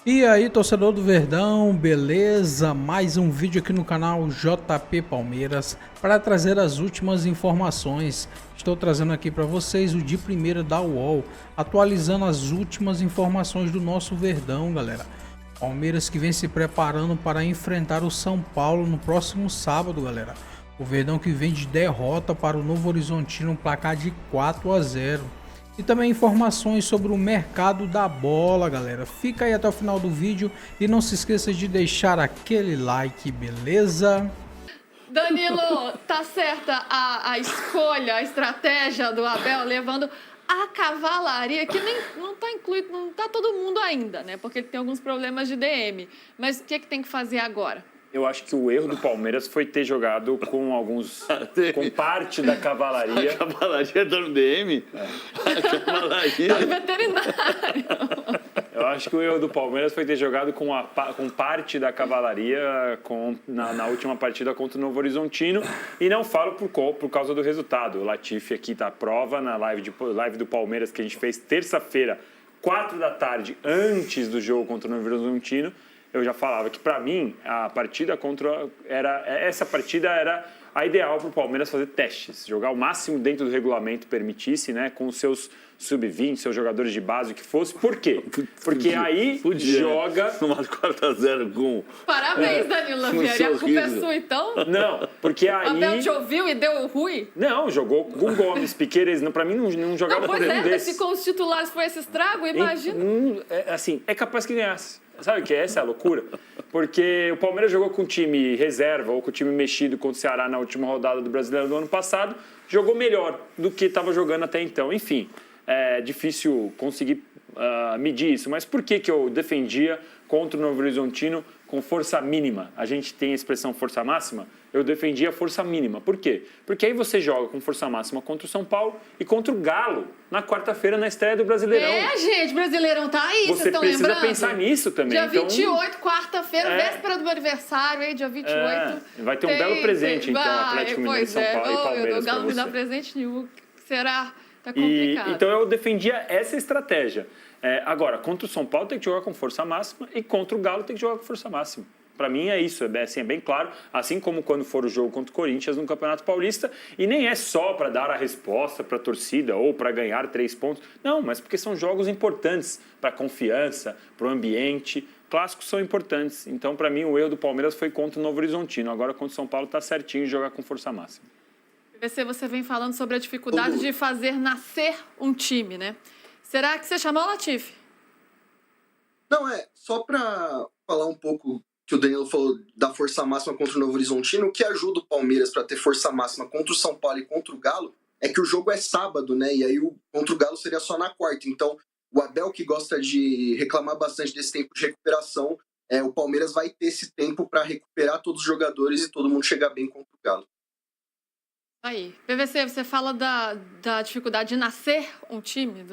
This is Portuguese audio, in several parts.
E aí, torcedor do Verdão, beleza? Mais um vídeo aqui no canal JP Palmeiras para trazer as últimas informações. Estou trazendo aqui para vocês o de primeira da UOL, atualizando as últimas informações do nosso Verdão, galera. Palmeiras que vem se preparando para enfrentar o São Paulo no próximo sábado, galera. O Verdão que vem de derrota para o Novo Horizontino, um placar de 4-0. E também informações sobre o mercado da bola, galera. Fica aí até o final do vídeo e não se esqueça de deixar aquele like, beleza? Danilo, tá certa a escolha, a estratégia do Abel levando a cavalaria, que nem não tá incluído, não tá todo mundo ainda, né? Porque ele tem alguns problemas de DM. Mas o que tem que fazer agora? Eu acho que o erro do Palmeiras foi ter jogado com parte da cavalaria. A cavalaria tá no DM? A cavalaria. Tá no veterinário. Eu acho que o erro do Palmeiras foi ter jogado com parte da cavalaria na última partida contra o Novo Horizontino. E não falo por causa do resultado. O Latifi aqui tá à prova na live do Palmeiras que a gente fez terça-feira, 4 da tarde, antes do jogo contra o Novo Horizontino. Eu já falava que, para mim, essa partida era a ideal para o Palmeiras fazer testes, jogar o máximo dentro do regulamento permitisse, né, com os seus sub-20, seus jogadores de base, o que fosse. Por quê? Porque aí joga... Numa 4-0 com... Parabéns, Danilo Lavieri. A culpa é sua, então? Não, porque aí... O Abel te ouviu e deu ruim? Não, jogou com Gomes, Piqueires, para mim não jogava por nenhum desses. Se com os titulares foi esse estrago, imagina. Assim, é capaz que ganhasse. Sabe o que é? Essa é a loucura? Porque o Palmeiras jogou com o time reserva ou com o time mexido contra o Ceará na última rodada do Brasileiro do ano passado, jogou melhor do que estava jogando até então. Enfim, é difícil conseguir medir isso. Mas por que eu defendia contra o Novo Horizontino com força mínima? A gente tem a expressão força máxima? Eu defendia força mínima. Por quê? Porque aí você joga com força máxima contra o São Paulo e contra o Galo na quarta-feira na estreia do Brasileirão. Gente, Brasileirão tá aí, vocês estão lembrando? Você precisa pensar nisso também. Dia 28, quarta-feira, véspera do meu aniversário, aí, dia 28. Vai ter um belo presente, então, Atlético Mineiro, São Paulo e Palmeiras. O Galo me dá presente nenhum. Será? Tá complicado. Então eu defendia essa estratégia. Agora, contra o São Paulo tem que jogar com força máxima e contra o Galo tem que jogar com força máxima. Para mim é isso, é bem claro, assim como quando for o jogo contra o Corinthians no Campeonato Paulista, e nem é só para dar a resposta para a torcida ou para ganhar 3 pontos, não, mas porque são jogos importantes para a confiança, para o ambiente, clássicos são importantes. Então, para mim, o erro do Palmeiras foi contra o Novo Horizontino, agora contra o São Paulo está certinho de jogar com força máxima. Você vem falando sobre a dificuldade de fazer nascer um time, né? Será que você chamou o Latifi? Não, só para falar um pouco que o Danilo falou da força máxima contra o Novo Horizontino, o que ajuda o Palmeiras para ter força máxima contra o São Paulo e contra o Galo é que o jogo é sábado, né? E aí contra o Galo seria só na quarta. Então, o Abel, que gosta de reclamar bastante desse tempo de recuperação, o Palmeiras vai ter esse tempo para recuperar todos os jogadores e todo mundo chegar bem contra o Galo. Aí, PVC, você fala da dificuldade de nascer um time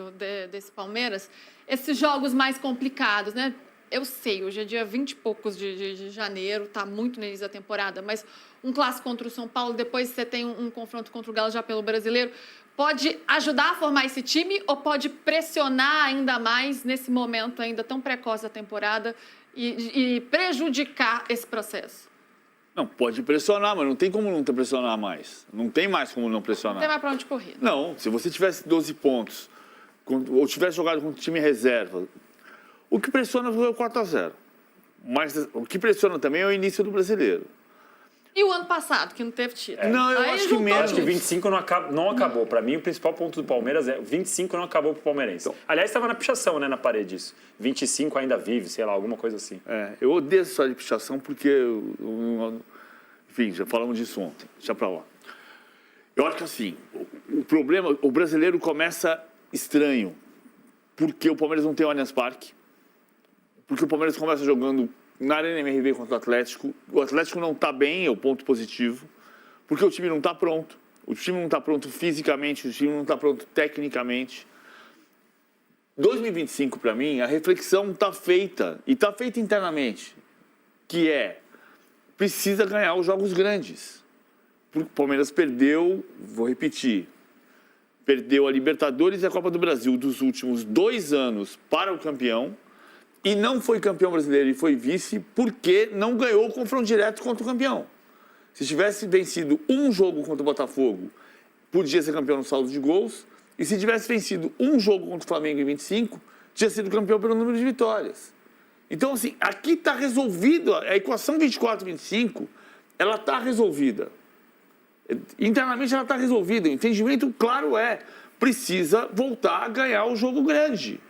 desse Palmeiras. Esses jogos mais complicados, né? Eu sei, hoje é dia 20 e poucos de janeiro, tá muito no início da temporada, mas um clássico contra o São Paulo, depois você tem um confronto contra o Galo já pelo Brasileiro, pode ajudar a formar esse time ou pode pressionar ainda mais nesse momento ainda tão precoce da temporada e prejudicar esse processo? Não, pode pressionar, mas não tem como não pressionar mais. Não tem mais como não pressionar. Não tem mais para onde correr. Não, se você tivesse 12 pontos ou tivesse jogado com o time reserva, o que pressiona foi o 4-0. Mas o que pressiona também é o início do Brasileiro. E o ano passado, que não teve título? Não, eu acho que menos. Acho que 25 não acabou. Para mim, o principal ponto do Palmeiras é 25 não acabou pro palmeirense. Então, aliás, estava na pichação, né, na parede isso. 25 ainda vive, sei lá, alguma coisa assim. Eu odeio essa história de pichação porque, enfim, já falamos disso ontem. Deixa pra lá. Eu acho que assim, o problema, o brasileiro começa estranho porque o Palmeiras não tem o Allianz Parque, porque o Palmeiras começa jogando na Arena MRV contra o Atlético não está bem, é o ponto positivo, porque o time não está pronto. O time não está pronto fisicamente, o time não está pronto tecnicamente. 2025, para mim, a reflexão está feita, e está feita internamente, que precisa ganhar os jogos grandes. Porque o Palmeiras perdeu, vou repetir, perdeu a Libertadores e a Copa do Brasil dos últimos 2 anos para o campeão, e não foi campeão brasileiro e foi vice porque não ganhou o confronto direto contra o campeão. Se tivesse vencido um jogo contra o Botafogo, podia ser campeão no saldo de gols. E se tivesse vencido um jogo contra o Flamengo em 25, tinha sido campeão pelo número de vitórias. Então, assim, aqui está resolvido, a equação 24-25, ela está resolvida. Internamente ela está resolvida. O entendimento, claro, precisa voltar a ganhar o jogo grande.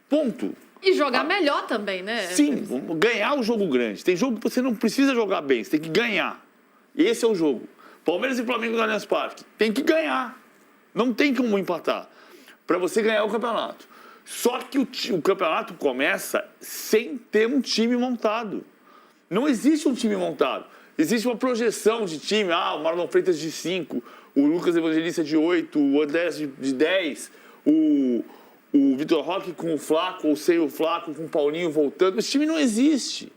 Ponto. E jogar melhor também, né? Sim, ganhar o jogo grande. Tem jogo que você não precisa jogar bem, você tem que ganhar. Esse é o jogo. Palmeiras e Flamengo no Allianz Parque. Tem que ganhar. Não tem como empatar para você ganhar o campeonato. Só que o campeonato começa sem ter um time montado. Não existe um time montado. Existe uma projeção de time. O Marlon Freitas de 5, o Lucas Evangelista de 8, o André de 10, o Vitor Roque com o Flaco, ou sem o Flaco, com o Paulinho voltando. Esse time não existe.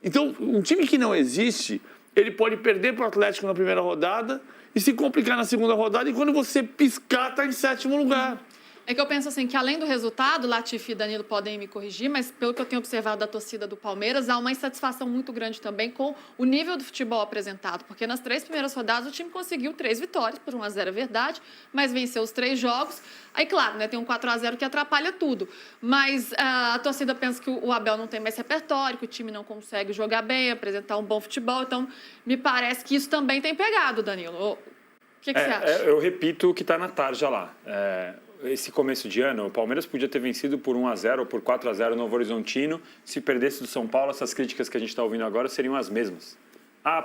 Então, um time que não existe, ele pode perder para o Atlético na primeira rodada e se complicar na segunda rodada, e quando você piscar, está em 7º lugar. É que eu penso assim, que além do resultado, Latifi e Danilo podem me corrigir, mas pelo que eu tenho observado da torcida do Palmeiras, há uma insatisfação muito grande também com o nível do futebol apresentado, porque nas 3 primeiras rodadas o time conseguiu 3 vitórias, por 1-0 é verdade, mas venceu os 3 jogos. Aí, claro, né, tem um 4-0 que atrapalha tudo, mas a torcida pensa que o Abel não tem mais repertório, que o time não consegue jogar bem, apresentar um bom futebol, então me parece que isso também tem pegado, Danilo. O que você acha? Eu repito o que está na tarja lá. Esse começo de ano, o Palmeiras podia ter vencido por 1-0 ou por 4-0 no Novo Horizontino. Se perdesse do São Paulo, essas críticas que a gente está ouvindo agora seriam as mesmas.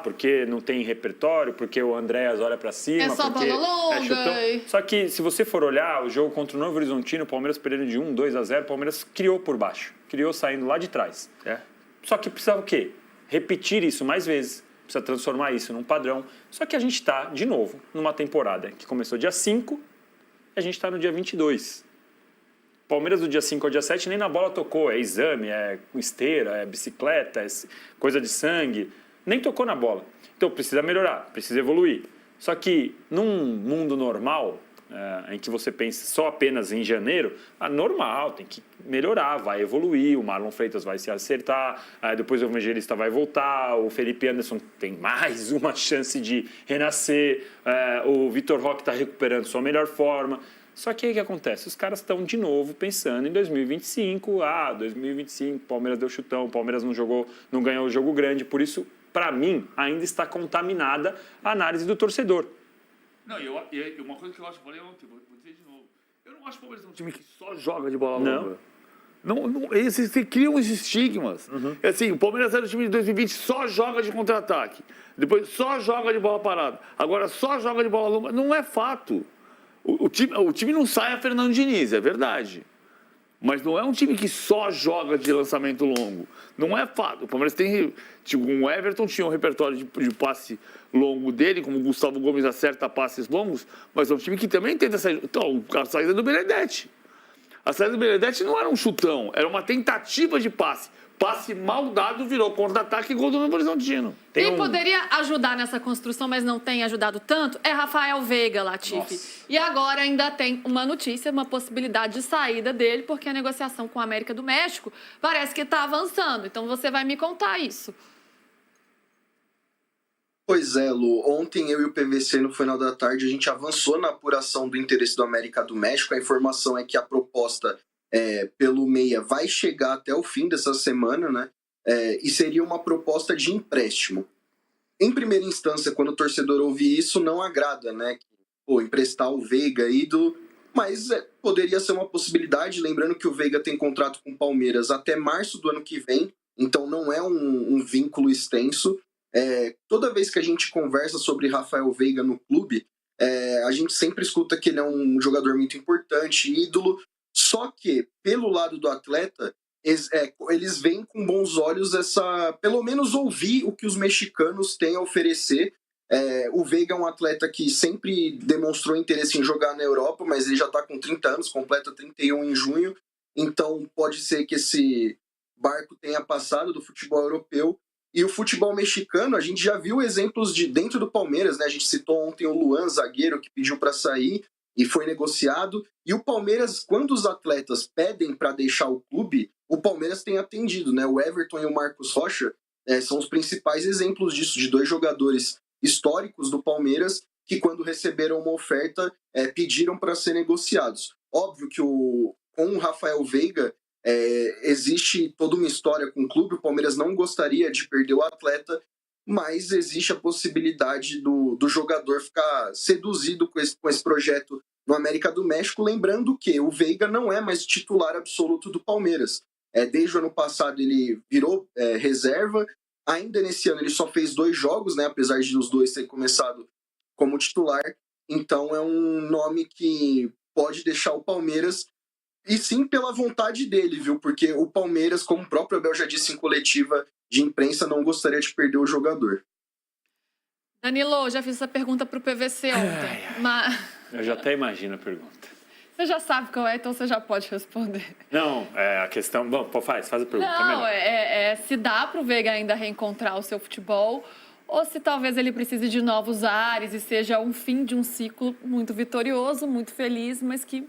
Porque não tem repertório, porque o Andréas olha para cima, é só porque bola longa. chutão. Só que, se você for olhar o jogo contra o Novo Horizontino, o Palmeiras perdendo de 2-0, o Palmeiras criou por baixo. Criou saindo lá de trás. Só que precisa o quê? Repetir isso mais vezes. Precisa transformar isso num padrão. Só que a gente está, de novo, numa temporada que começou dia 5, a gente está no dia 22. Palmeiras do dia 5 ao dia 7 nem na bola tocou. É exame, é esteira, é bicicleta, é coisa de sangue. Nem tocou na bola. Então precisa melhorar, precisa evoluir. Só que num mundo normal, em que você pensa só apenas em janeiro, normal, tem que melhorar, vai evoluir, o Marlon Freitas vai se acertar, depois o Evangelista vai voltar, o Felipe Anderson tem mais uma chance de renascer, o Vitor Roque está recuperando sua melhor forma. Só que aí o que acontece? Os caras estão de novo pensando em 2025, 2025, Palmeiras deu chutão, o Palmeiras não ganhou o jogo grande, por isso, para mim, ainda está contaminada a análise do torcedor. Não, e uma coisa que eu acho, falei ontem, vou dizer de novo. Eu não acho que o Palmeiras é um time que só joga de bola longa. Não, você cria uns estigmas. Assim, o Palmeiras era o time de 2020, só joga de contra-ataque. Depois só joga de bola parada. Agora só joga de bola longa. Não é fato. O time não sai a Fernando Diniz, é verdade. Mas não é um time que só joga de lançamento longo. Não é fato. O Palmeiras tem... Tipo, o Everton tinha um repertório de passe longo dele, como o Gustavo Gomes acerta passes longos, mas é um time que também tenta sair... Então, a saída do Benedetti. A saída do Benedetti não era um chutão, era uma tentativa de passe. Passe mal dado virou contra-ataque e gol do Novo Horizontino. Quem poderia ajudar nessa construção, mas não tem ajudado tanto, é Rafael Veiga, Latifi. Nossa. E agora ainda tem uma notícia, uma possibilidade de saída dele, porque a negociação com a América do México parece que está avançando. Então você vai me contar isso. Pois é, Lu. Ontem eu e o PVC, no final da tarde, a gente avançou na apuração do interesse do América do México. A informação é que a proposta pelo Meia vai chegar até o fim dessa semana, né? E seria uma proposta de empréstimo. Em primeira instância, quando o torcedor ouve isso, não agrada, né? Emprestar o Veiga, ídolo, mas poderia ser uma possibilidade, lembrando que o Veiga tem contrato com o Palmeiras até março do ano que vem, então não é um vínculo extenso. Toda vez que a gente conversa sobre Rafael Veiga no clube, a gente sempre escuta que ele é um jogador muito importante, ídolo, só que, pelo lado do atleta, eles veem com bons olhos pelo menos ouvir o que os mexicanos têm a oferecer. O Veiga é um atleta que sempre demonstrou interesse em jogar na Europa, mas ele já está com 30 anos, completa 31 em junho, então pode ser que esse barco tenha passado do futebol europeu. E o futebol mexicano, a gente já viu exemplos de dentro do Palmeiras, né? A gente citou ontem o Luan, zagueiro, que pediu para sair, e foi negociado. E o Palmeiras, quando os atletas pedem para deixar o clube, o Palmeiras tem atendido, né? O Everton e o Marcos Rocha são os principais exemplos disso, de 2 jogadores históricos do Palmeiras que, quando receberam uma oferta, pediram para ser negociados. Óbvio que com o Rafael Veiga existe toda uma história com o clube, o Palmeiras não gostaria de perder o atleta, mas existe a possibilidade do jogador ficar seduzido com esse projeto no América do México, lembrando que o Veiga não é mais titular absoluto do Palmeiras. Desde o ano passado ele virou reserva, ainda nesse ano ele só fez 2 jogos, né, apesar de os 2 terem começado como titular, então é um nome que pode deixar o Palmeiras, e sim pela vontade dele, viu? Porque o Palmeiras, como o próprio Abel já disse em coletiva de imprensa, não gostaria de perder o jogador. Danilo, já fiz essa pergunta para o PVC ontem, mas... Eu já até imagino a pergunta. Você já sabe qual é, então você já pode responder. Não, a questão... Bom, faz a pergunta. Não, se dá para o Veiga ainda reencontrar o seu futebol, ou se talvez ele precise de novos ares e seja um fim de um ciclo muito vitorioso, muito feliz, mas que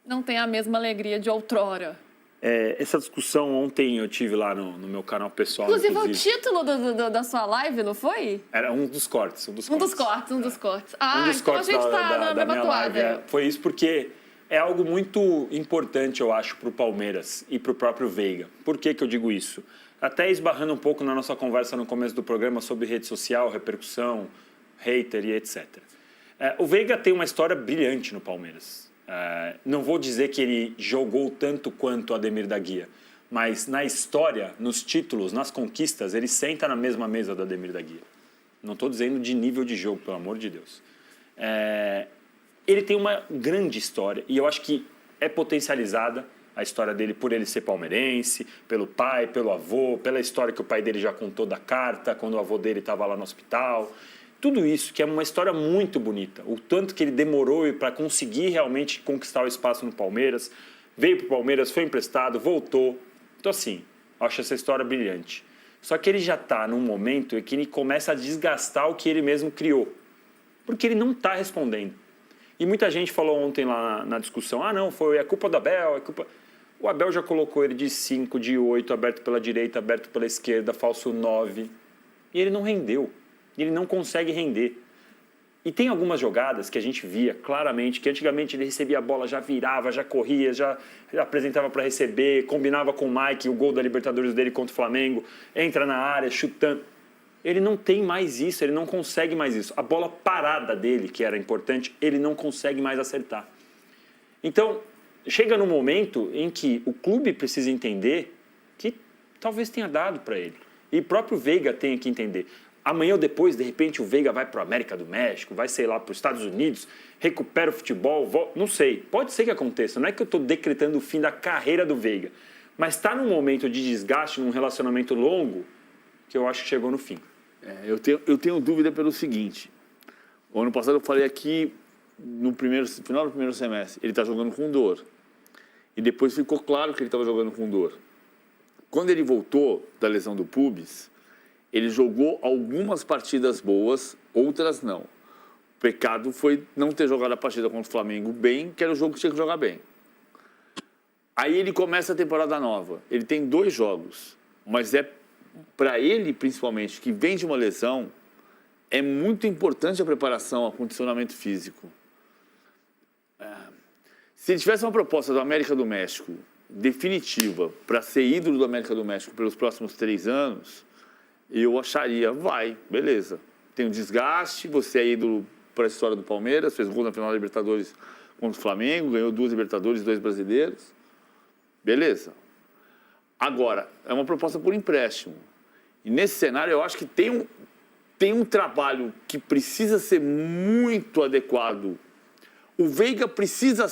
não tem a mesma alegria de outrora. Essa discussão ontem eu tive lá no meu canal pessoal. Inclusive, o título da sua live, não foi? Era um dos cortes. Um dos cortes. Um dos então cortes a gente está na mesma toada. Foi isso porque é algo muito importante, eu acho, para o Palmeiras e para o próprio Veiga. Por que eu digo isso? Até esbarrando um pouco na nossa conversa no começo do programa sobre rede social, repercussão, hater e etc. O Veiga tem uma história brilhante no Palmeiras. Não vou dizer que ele jogou tanto quanto o Ademir da Guia, mas na história, nos títulos, nas conquistas, ele senta na mesma mesa do Ademir da Guia. Não estou dizendo de nível de jogo, pelo amor de Deus. Ele tem uma grande história e eu acho que é potencializada a história dele por ele ser palmeirense, pelo pai, pelo avô, pela história que o pai dele já contou da carta, quando o avô dele estava lá no hospital. Tudo isso, que é uma história muito bonita. O tanto que ele demorou para conseguir realmente conquistar o espaço no Palmeiras. Veio para o Palmeiras, foi emprestado, voltou. Então, assim, acho essa história brilhante. Só que ele já está num momento em que ele começa a desgastar o que ele mesmo criou. Porque ele não está respondendo. E muita gente falou ontem lá na discussão, não, foi a culpa do Abel, O Abel já colocou ele de 5, de 8, aberto pela direita, aberto pela esquerda, falso 9. E ele não rendeu. Ele não consegue render. E tem algumas jogadas que a gente via claramente, que antigamente ele recebia a bola, já virava, já corria, já apresentava para receber, combinava com o Mike, o gol da Libertadores dele contra o Flamengo, entra na área, chutando. Ele não tem mais isso, ele não consegue mais isso. A bola parada dele, que era importante, ele não consegue mais acertar. Então, chega num momento em que o clube precisa entender que talvez tenha dado para ele. E o próprio Veiga tem que entender. Amanhã ou depois, de repente, o Veiga vai para a América do México, vai, sei lá, para os Estados Unidos, recupera o futebol, não sei. Pode ser que aconteça. Não é que eu estou decretando o fim da carreira do Veiga. Mas está num momento de desgaste, num relacionamento longo, que eu acho que chegou no fim. Eu tenho dúvida pelo seguinte. O ano passado eu falei aqui, no final do primeiro semestre, ele está jogando com dor. E depois ficou claro que ele estava jogando com dor. Quando ele voltou da lesão do pubis, ele jogou algumas partidas boas, outras não. O pecado foi não ter jogado a partida contra o Flamengo bem, que era o jogo que tinha que jogar bem. Aí ele começa a temporada nova. Ele tem 2 jogos, mas para ele, principalmente, que vem de uma lesão, é muito importante a preparação, o condicionamento físico. Se ele tivesse uma proposta do América do México definitiva para ser ídolo do América do México pelos próximos 3 anos, eu acharia, beleza. Tem um desgaste, você é ídolo para a história do Palmeiras, fez gol na final da Libertadores contra o Flamengo, ganhou 2 Libertadores e 2 brasileiros. Beleza. Agora, é uma proposta por empréstimo. E nesse cenário, eu acho que tem um trabalho que precisa ser muito adequado. O Veiga precisa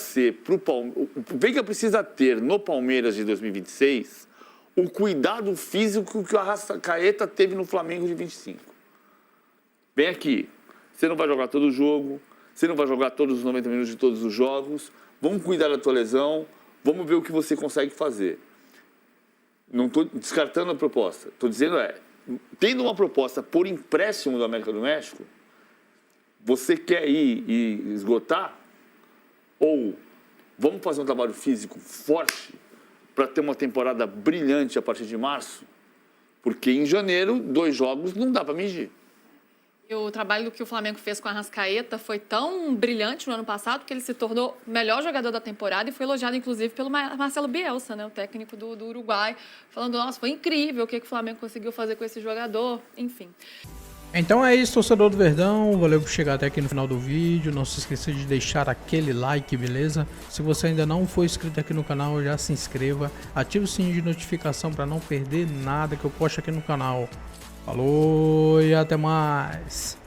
ter no Palmeiras de 2026 o cuidado físico que o Arrascaeta teve no Flamengo de 25. Vem aqui, você não vai jogar todo o jogo, você não vai jogar todos os 90 minutos de todos os jogos, vamos cuidar da tua lesão, vamos ver o que você consegue fazer. Não estou descartando a proposta, estou dizendo tendo uma proposta por empréstimo do América do México, você quer ir e esgotar, Ou vamos fazer um trabalho físico forte para ter uma temporada brilhante a partir de março? Porque em janeiro, 2 jogos não dá para medir. E o trabalho que o Flamengo fez com a Arrascaeta foi tão brilhante no ano passado que ele se tornou o melhor jogador da temporada e foi elogiado, inclusive, pelo Marcelo Bielsa, né, o técnico do Uruguai, falando, nossa, foi incrível o que o Flamengo conseguiu fazer com esse jogador, enfim. Então é isso, torcedor do Verdão, valeu por chegar até aqui no final do vídeo, não se esqueça de deixar aquele like, beleza? Se você ainda não for inscrito aqui no canal, já se inscreva, ative o sininho de notificação para não perder nada que eu posto aqui no canal. Falou e até mais!